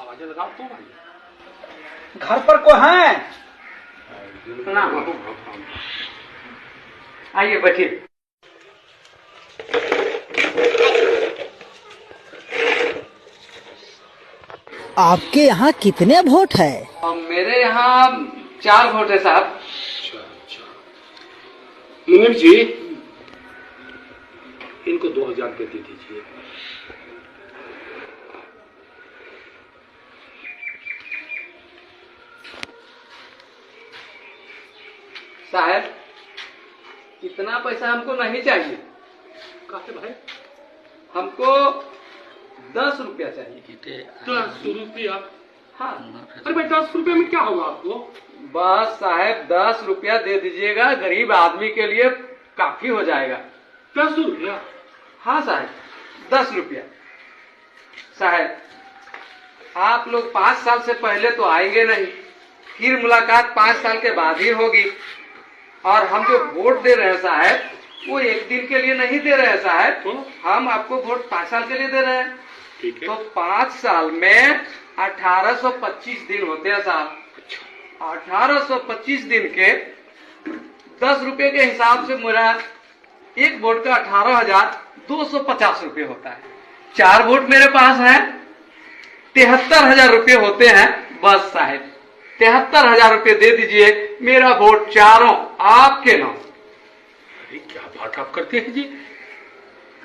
आवाज लगाओ तो भाई। घर पर कोई है? आइए बैठिए। आपके यहाँ कितने वोट है? मेरे यहाँ 4 वोट है साहब। अच्छा। मुनीम जी, इनको 2000 रुपये दे दीजिए। साहब, इतना पैसा हमको नहीं चाहिए। काहे भाई? हमको 10 रुपया चाहिए। 10 रुपया? हाँ। अरे भाई 10 रुपये में क्या होगा आपको? बस साहब 10 रुपया दे दीजिएगा, गरीब आदमी के लिए काफी हो जाएगा। 10 रुपया? हाँ साहब, 10 रुपया। साहब, आप लोग 5 साल से पहले तो आएंगे नहीं, फिर मुलाकात 5 साल के बाद ही होगी। और हम जो वोट दे रहे हैं साहब, वो 1 दिन के लिए नहीं दे रहे हैं साहब, हम आपको वोट 5 साल के लिए दे रहे हैं। ठीक है। तो 5 साल में 1825 दिन होते हैं साहब। 1825 दिन के 10 रुपए के हिसाब से मेरा एक वोट का 18,250 रुपये होता है। 4 वोट मेरे पास है, 73,000 रुपये होते हैं। बस साहब 73,000 रुपये दे दीजिए, मेरा वोट चारों आपके नाम। अरे क्या बात आप करते हैं जी?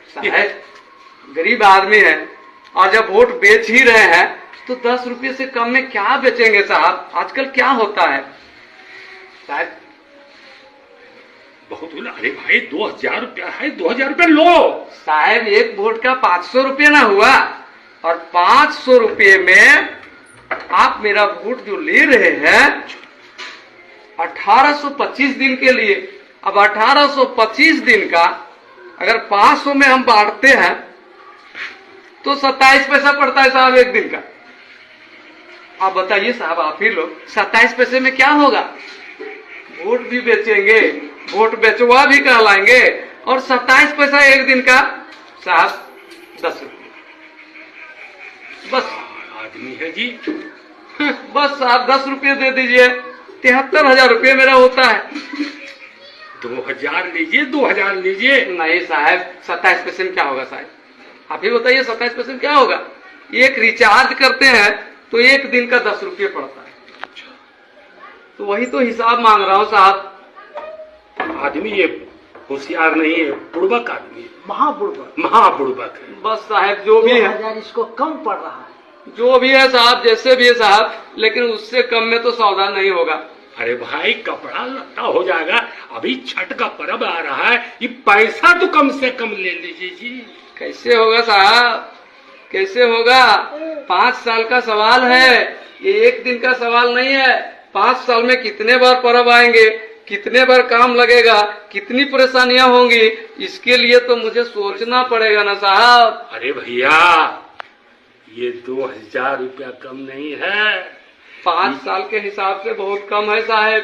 साहब गरीब आदमी है, और जब वोट बेच ही रहे हैं तो 10 रुपये से कम में क्या बेचेंगे साहब? आजकल क्या होता है साहब? बहुत बोला। अरे भाई 2000 रुपया है, 2000 रुपया लो। साहब एक वोट का 500 रुपये ना हुआ, और 500 रुपये में आप मेरा वोट जो ले रहे हैं 1825 दिन के लिए। अब 1825 दिन का अगर 500 में हम बांटते हैं तो 27 पैसा पड़ता है साहब एक दिन का। आप बताइए साहब, आप ही लोग 27 पैसे में क्या होगा? वोट भी बेचेंगे, वोट बेचवा भी कहलाएंगे, और 27 पैसा एक दिन का साहब 10 रुपये। बस आदमी है जी। बस आप 10 रुपये दे दीजिए, 73,000 रुपये मेरा होता है। 2000 लीजिए, 2000 लीजिए। नहीं साहब, 27 पैसे में क्या होगा साहब? आप ही बताइए 27 पैसे में क्या होगा? एक रिचार्ज करते हैं तो एक दिन का 10 रुपये पड़ता है। तो वही तो हिसाब मांग रहा हूँ साहब। आदमी ये होशियार नहीं है, बुड़बक आदमी है, महाबुड़बक। महाबुड़बक है। बस साहब जो भी है, 2000 इसको कम पड़ रहा है। जो भी है साहब, जैसे भी है साहब, लेकिन उससे कम में तो सौदा नहीं होगा। अरे भाई कपड़ा लत्ता हो जाएगा, अभी छठ का पर्व आ रहा है, ये पैसा तो कम से कम ले लीजिए जी। कैसे होगा साहब, कैसे होगा? 5 साल का सवाल है, ये एक दिन का सवाल नहीं है। 5 साल में कितने बार पर्व आएंगे, कितने बार काम लगेगा, कितनी परेशानियां होंगी, इसके लिए तो मुझे सोचना पड़ेगा ना साहब। अरे भैया ये 2000 रुपया कम नहीं है। 5 साल के हिसाब से बहुत कम है साहब,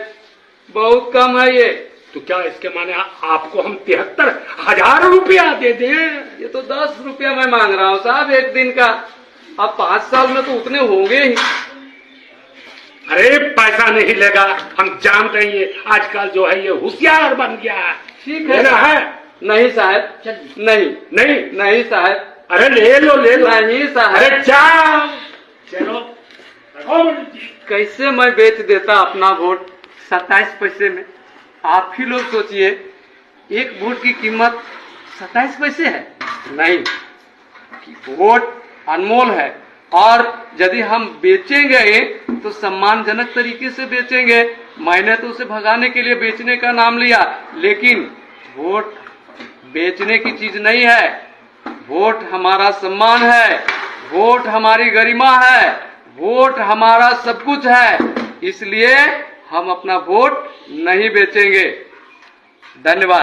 बहुत कम है ये। तो क्या इसके माने आपको हम 73,000 रुपया दे दें? ये तो 10 रुपया मैं मांग रहा हूँ साहब एक दिन का। अब 5 साल में तो उतने होंगे ही। अरे पैसा नहीं लेगा, हम जानते हैं ये आजकल जो है ये होशियार बन गया है। ठीक है लेना है? नहीं साहब, नहीं नहीं नहीं साहब, अरे ले लो ले लो। नहीं साहब। अरे जाओ चलो। कैसे मैं बेच देता अपना वोट 27 पैसे में? आप ही लोग सोचिए, एक वोट की कीमत 27 पैसे है। नहीं, वोट अनमोल है, और यदि हम बेचेंगे तो सम्मानजनक तरीके से बेचेंगे। मैंने तो उसे भगाने के लिए बेचने का नाम लिया, लेकिन वोट बेचने की चीज नहीं है। वोट हमारा सम्मान है, वोट हमारी गरिमा है, वोट हमारा सब कुछ है। इसलिए हम अपना वोट नहीं बेचेंगे। धन्यवाद।